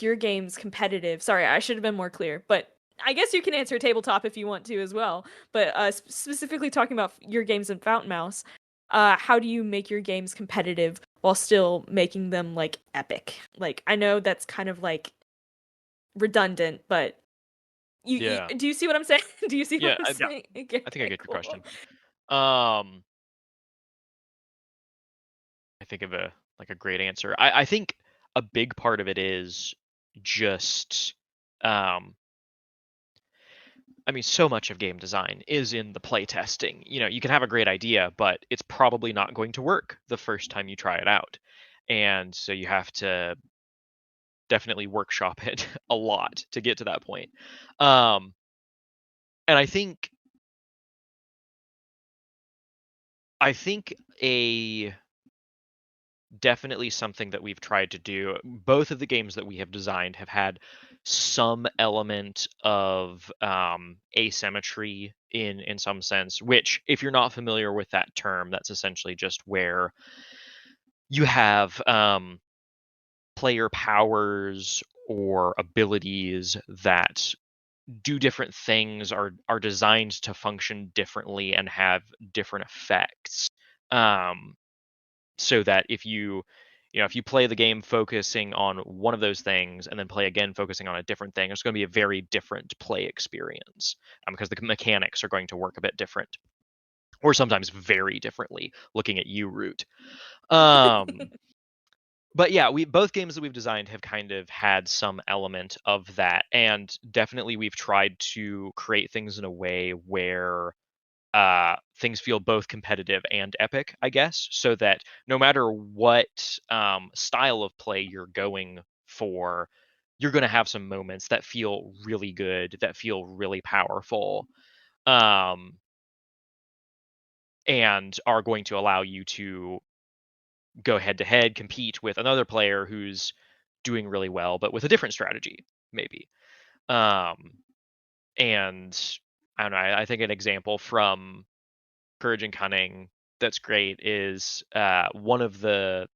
your games competitive? Sorry, I should have been more clear, but I guess you can answer tabletop if you want to as well. But specifically talking about your games in Fountain Mouse, how do you make your games competitive while still making them like epic? Like, I know that's kind of like redundant, but do you see what I'm saying? Do you see what I'm saying? Okay, I think I get your question. I think of a great answer. I think a big part of it is just I mean, so much of game design is in the play testing. You can have a great idea, but it's probably not going to work the first time you try it out. And so you have to definitely workshop it a lot to get to that point. And I think a definitely something that we've tried to do. Both of the games that we have designed have had some element of asymmetry in some sense, which, if you're not familiar with that term, that's essentially just where you have player powers or abilities that do different things, are designed to function differently and have different effects. So that if if you play the game focusing on one of those things and then play again focusing on a different thing, it's going to be a very different play experience, because the mechanics are going to work a bit different, or sometimes very differently. Looking at you, Root. But yeah, both games that we've designed have kind of had some element of that, and definitely we've tried to create things in a way where things feel both competitive and epic, I guess, so that no matter what style of play you're going for, you're going to have some moments that feel really good, that feel really powerful, um, and are going to allow you to go head to head, compete with another player who's doing really well, but with a different strategy, maybe. Um, and I don't know. I think an example from Courage and Cunning that's great is one of the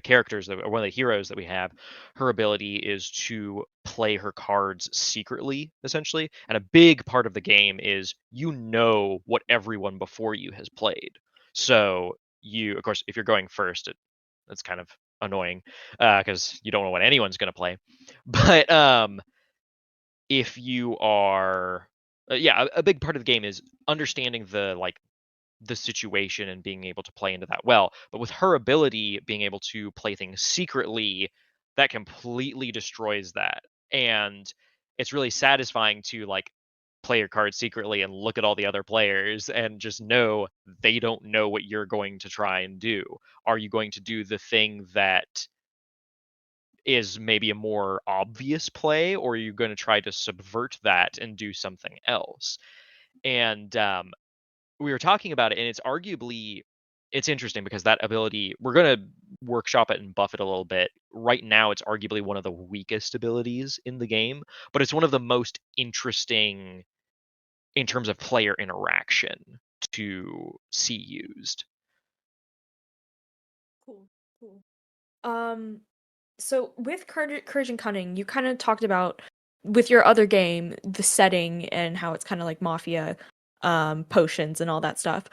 characters or one of the heroes that we have. Her ability is to play her cards secretly, essentially, and a big part of the game is what everyone before you has played. So of course, if you're going first, that's kind of annoying because you don't know what anyone's going to play. But if you are, a big part of the game is understanding the situation and being able to play into that well. But with her ability being able to play things secretly, that completely destroys that. And it's really satisfying to play your cards secretly and look at all the other players and just know they don't know what you're going to try and do. Are you going to do the thing that is maybe a more obvious play, or are you going to try to subvert that and do something else? And we were talking about it, and it's interesting because that ability, we're going to workshop it and buff it a little bit. Right now it's arguably one of the weakest abilities in the game, but it's one of the most interesting in terms of player interaction to see used. Cool, cool. So with Courage and Cunning, you kind of talked about with your other game the setting and how it's kind of like mafia, potions and all that stuff.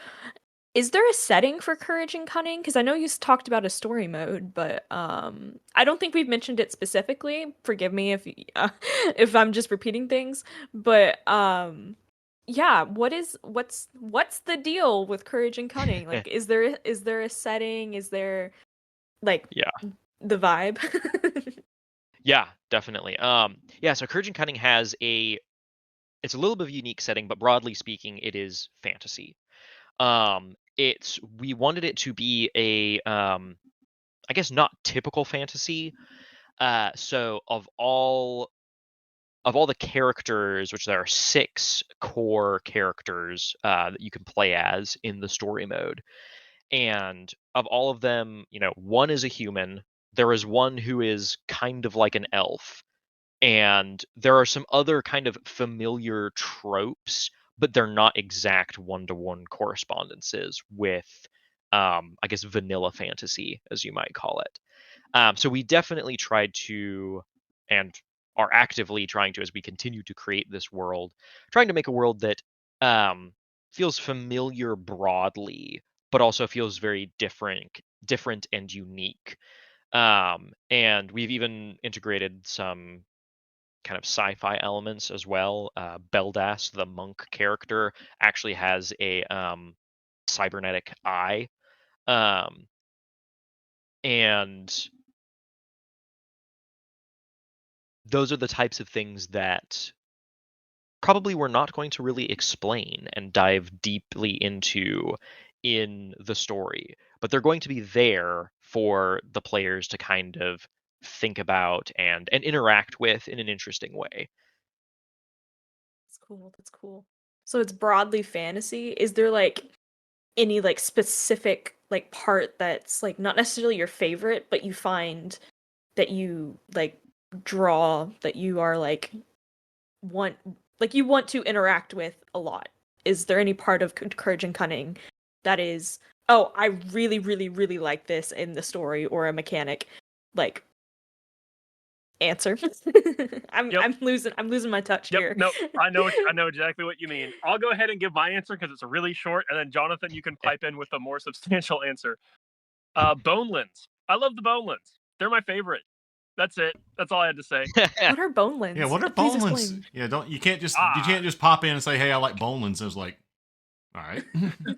Is there a setting for Courage and Cunning? Because I know you talked about a story mode, but I don't think we've mentioned it specifically. Forgive me if if I'm just repeating things, but yeah, what's the deal with Courage and Cunning? Like, is there a setting? Is there like Yeah. the vibe? Yeah, definitely. So Courage and Cunning it's a little bit of a unique setting, but broadly speaking, it is fantasy. We wanted it to be I guess not typical fantasy. So of all the characters, which there are 6 core characters that you can play as in the story mode, and of all of them, one is a human. There is one who is kind of like an elf, and there are some other kind of familiar tropes, but they're not exact one-to-one correspondences with I guess vanilla fantasy, as you might call it. So we definitely tried to, and are actively trying to, as we continue to create this world, trying to make a world that feels familiar broadly, but also feels very different and unique. And we've even integrated some kind of sci-fi elements as well. Beldas, the monk character, actually has a cybernetic eye, um, and those are the types of things that probably we're not going to really explain and dive deeply into in the story, but they're going to be there for the players to kind of think about and interact with in an interesting way. That's cool. That's cool. So it's broadly fantasy. Is there like any like specific like part that's like not necessarily your favorite, but you find that you like draw that you are want you want to interact with a lot? Is there any part of Courage and Cunning that is, oh, I really, really, really like this in the story or a mechanic? Like, answer. Yep. I'm losing my touch Yep. here. No, I know exactly what you mean. I'll go ahead and give my answer because it's really short, and then Jonathan, you can pipe in with a more substantial answer. Bonelands. I love the Bonelands. They're my favorite. That's it. That's all I had to say. What are bonelands? Yeah, what are Please bonelands? explain. Yeah, you can't Ah, just pop in and say, "Hey, I like bonelands." I was like, "All right."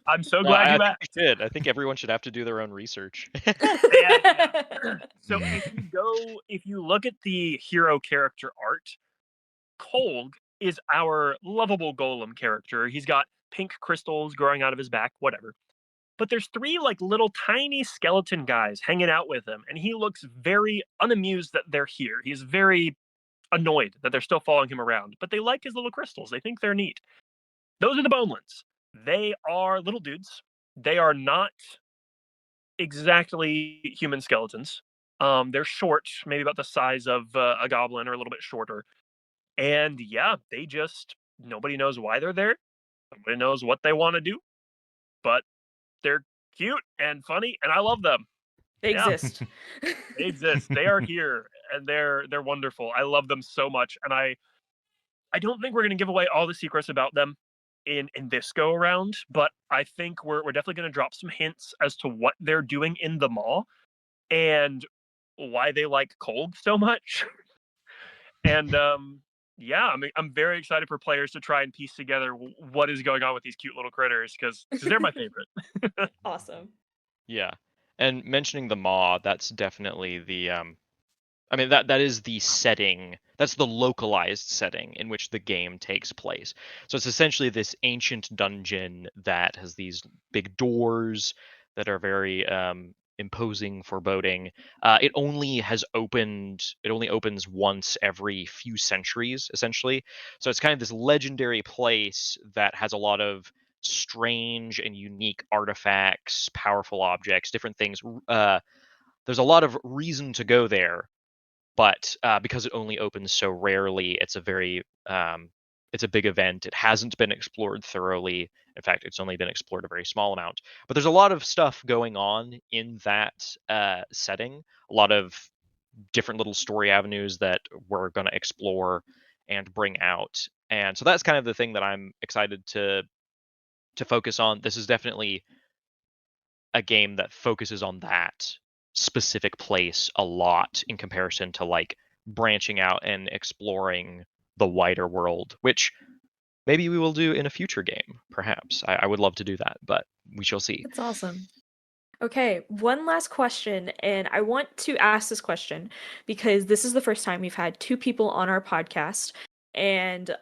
I'm so No, glad I you think asked. we should. I think everyone should have to do their own research. Yeah. So Mm. if you look at the hero character art, Kolg is our lovable golem character. He's got pink crystals growing out of his back, whatever. But there's three like little tiny skeleton guys hanging out with him, and he looks very unamused that they're here. He's very annoyed that they're still following him around, but they like his little crystals. They think they're neat. Those are the Bonelands. They are little dudes. They are not exactly human skeletons. They're short, maybe about the size of a goblin or a little bit shorter. And yeah, they just nobody knows why they're there. Nobody knows what they want to do, but they're cute and funny, and I love them. They Yeah, exist. they exist. They are here, and they're wonderful. I love them so much, and I don't think we're gonna give away all the secrets about them in this go around, but I think we're definitely gonna drop some hints as to what they're doing in the mall and why they like cold so much. And yeah, I'm very excited for players to try and piece together what is going on with these cute little critters because they're my favorite. Awesome. Yeah. And mentioning the maw, that's definitely the I mean that is the setting. That's the localized setting in which the game takes place. So it's essentially this ancient dungeon that has these big doors that are very imposing, foreboding. It only opens once every few centuries, essentially. So it's kind of this legendary place that has a lot of strange and unique artifacts, powerful objects, different things. There's a lot of reason to go there, but because it only opens so rarely, it's a big event. It hasn't been explored thoroughly. In fact, it's only been explored a very small amount. But there's a lot of stuff going on in that setting. A lot of different little story avenues that we're going to explore and bring out. And so that's kind of the thing that I'm excited to focus on. This is definitely a game that focuses on that specific place a lot in comparison to like branching out and exploring the wider world, which maybe we will do in a future game, perhaps. I would love to do that, but we shall see. That's awesome. Okay, one last question, and I want to ask this question because this is the first time we've had two people on our podcast. And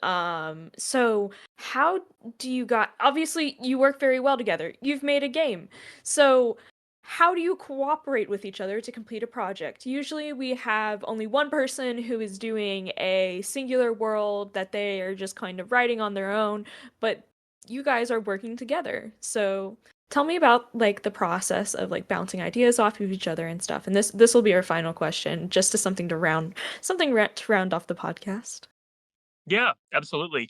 so how do you got obviously you work very well together. You've made a game. So how do you cooperate with each other to complete a project? Usually we have only one person who is doing a singular world that they are just kind of writing on their own, but you guys are working together. So tell me about like the process of like bouncing ideas off of each other and stuff. And this will be our final question, just as something to round off the podcast. Yeah, absolutely.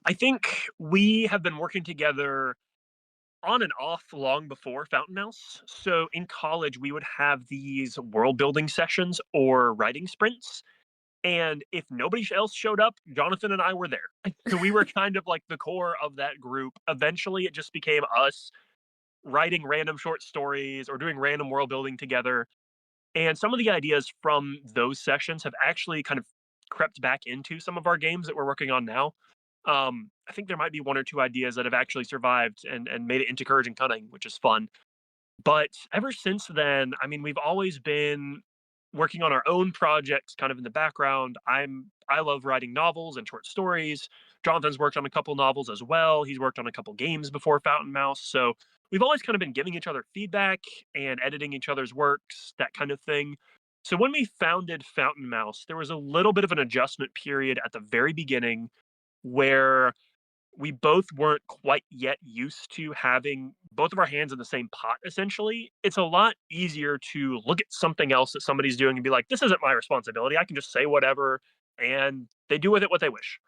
I think we have been working together on and off long before Fountain Mouse. So in college, we would have these world building sessions or writing sprints. And if nobody else showed up, Jonathan and I were there. So we were kind of like the core of that group. Eventually, it just became us writing random short stories or doing random world building together. And some of the ideas from those sessions have actually kind of crept back into some of our games that we're working on now. I think there might be one or two ideas that have actually survived and made it into Courage and Cunning, which is fun. But ever since then, I mean, we've always been working on our own projects kind of in the background. I love writing novels and short stories. Jonathan's worked on a couple novels as well. He's worked on a couple games before Fountain Mouse. So we've always kind of been giving each other feedback and editing each other's works, that kind of thing. So when we founded Fountain Mouse, there was a little bit of an adjustment period at the very beginning where we both weren't quite yet used to having both of our hands in the same pot, essentially. It's a lot easier to look at something else that somebody's doing and be like, this isn't my responsibility. I can just say whatever and they do with it what they wish.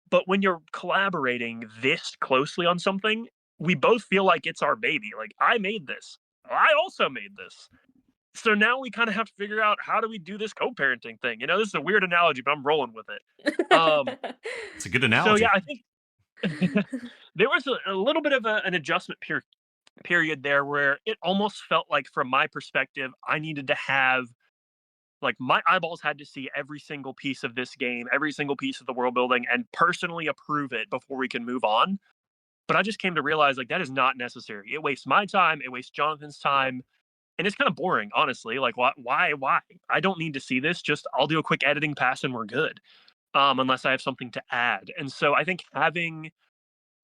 But when you're collaborating this closely on something, we both feel like it's our baby. Like, I made this. I also made this. So now we kind of have to figure out, how do we do this co-parenting thing? You know, this is a weird analogy, but I'm rolling with it. It's a good So analogy. yeah, I think there was a little bit of an adjustment period there where it almost felt like, from my perspective, I needed to have, like, my eyeballs had to see every single piece of this game, every single piece of the world building, and personally approve it before we can move on. But I just came to realize, like, that is not necessary. It wastes my time, it wastes Jonathan's time, and it's kind of boring, honestly. Like, why? I don't need to see this. Just, I'll do a quick editing pass and we're good. Unless I have something to add. And so I think having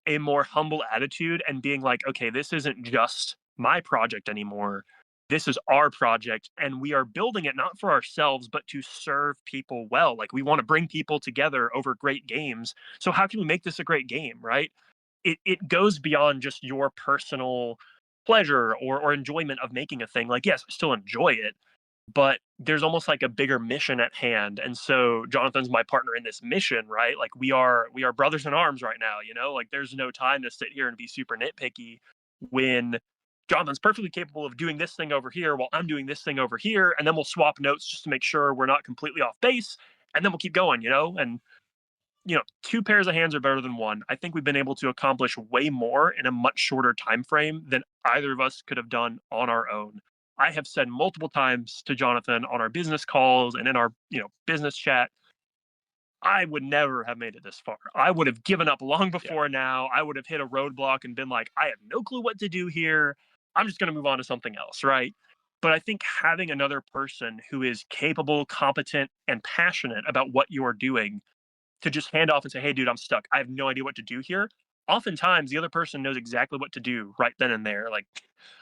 a more humble attitude and being like, okay, this isn't just my project anymore. This is our project, and we are building it not for ourselves, but to serve people well. Like, we want to bring people together over great games. So how can we make this a great game, right? It goes beyond just your personal pleasure or enjoyment of making a thing. Like, yes, I still enjoy it, but there's almost like a bigger mission at hand. And so Jonathan's my partner in this mission, right? Like, we are brothers in arms right now, you know? Like, there's no time to sit here and be super nitpicky when Jonathan's perfectly capable of doing this thing over here while I'm doing this thing over here, and then we'll swap notes just to make sure we're not completely off base, and then we'll keep going, you know? And two pairs of hands are better than one. I think we've been able to accomplish way more in a much shorter time frame than either of us could have done on our own. I have said multiple times to Jonathan on our business calls and in our, business chat, I would never have made it this far. I would have given up long before now. I would have hit a roadblock and been like, I have no clue what to do here. I'm just going to move on to something else, right? But I think having another person who is capable, competent, and passionate about what you're doing to just hand off and say, hey, dude, I'm stuck. I have no idea what to do here. Oftentimes, the other person knows exactly what to do right then and there. Like,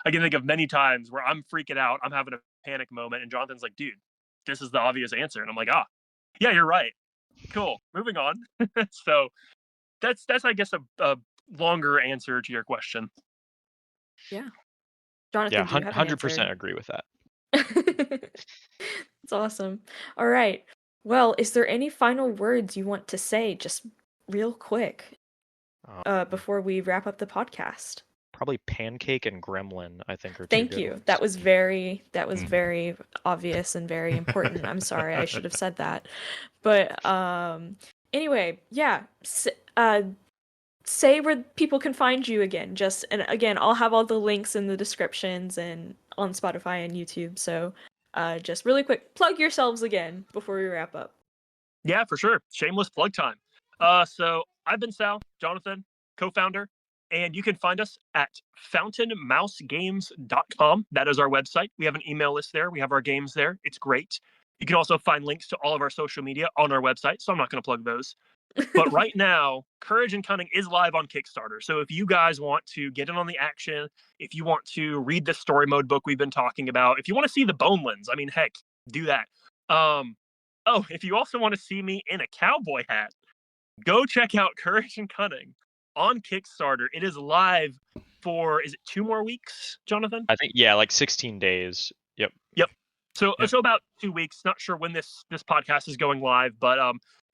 I can think of many times where I'm freaking out, I'm having a panic moment, and Jonathan's like, dude, this is the obvious answer. And I'm like, yeah, you're right. Cool. Moving on. So that's I guess a longer answer to your question. Yeah. Jonathan, Yeah, do you have an 100% answer? agree with that. That's awesome. All right. Well, is there any final words you want to say, just real quick, before we wrap up the podcast? Probably pancake and gremlin, I think, are two Thank good you. ones. That was very obvious and very important. I'm sorry, I should have said that. But anyway, yeah. Say where people can find you again. And again, I'll have all the links in the descriptions and on Spotify and YouTube. So just really quick, plug yourselves again before we wrap up. Yeah, for sure. Shameless plug time. So I've been Sal, Jonathan, co-founder, and you can find us at fountainmousegames.com. That is our website. We have an email list there. We have our games there. It's great. You can also find links to all of our social media on our website, so I'm not going to plug those. But right now, Courage and Cunning is live on Kickstarter. So if you guys want to get in on the action, if you want to read the story mode book we've been talking about, if you want to see the Bonelands, I mean, heck, do that. If you also want to see me in a cowboy hat, go check out Courage and Cunning on Kickstarter. It is live for, is it 2 more weeks, Jonathan? I think, yeah, like 16 days. Yep. So about 2 weeks. Not sure when this podcast is going live, but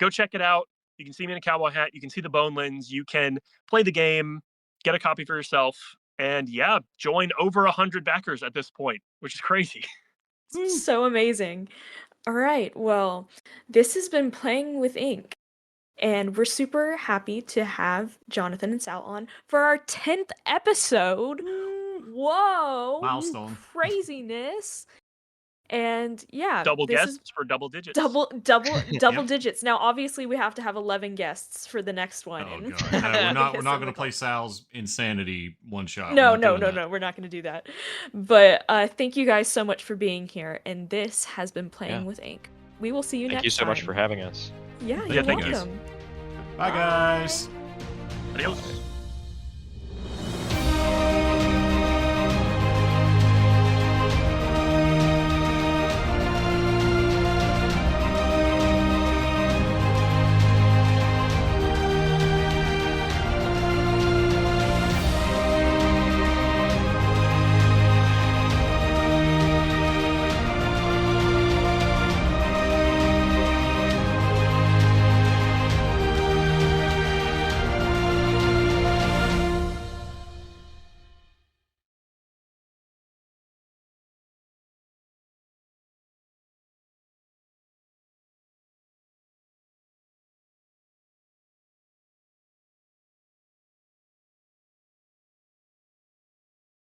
go check it out. You can see me in a cowboy hat. You can see the Bonelands. You can play the game, get a copy for yourself, and yeah, join over 100 backers at this point, which is crazy. So amazing. All right, well, this has been Playing with Ink, and we're super happy to have Jonathan and Sal on for our 10th episode. Whoa! Milestone. Craziness. And yeah, Double guests for double digits. Double digits. Now, obviously, we have to have 11 guests for the next one. Oh god, no, we're not going to play Sal's Insanity one shot. No, we're not going to do that. But thank you guys so much for being here, and this has been Playing with Ink. We will see you next time. Thank you so much for having us. Yeah, you're thank you. welcome. Bye, guys. Adios.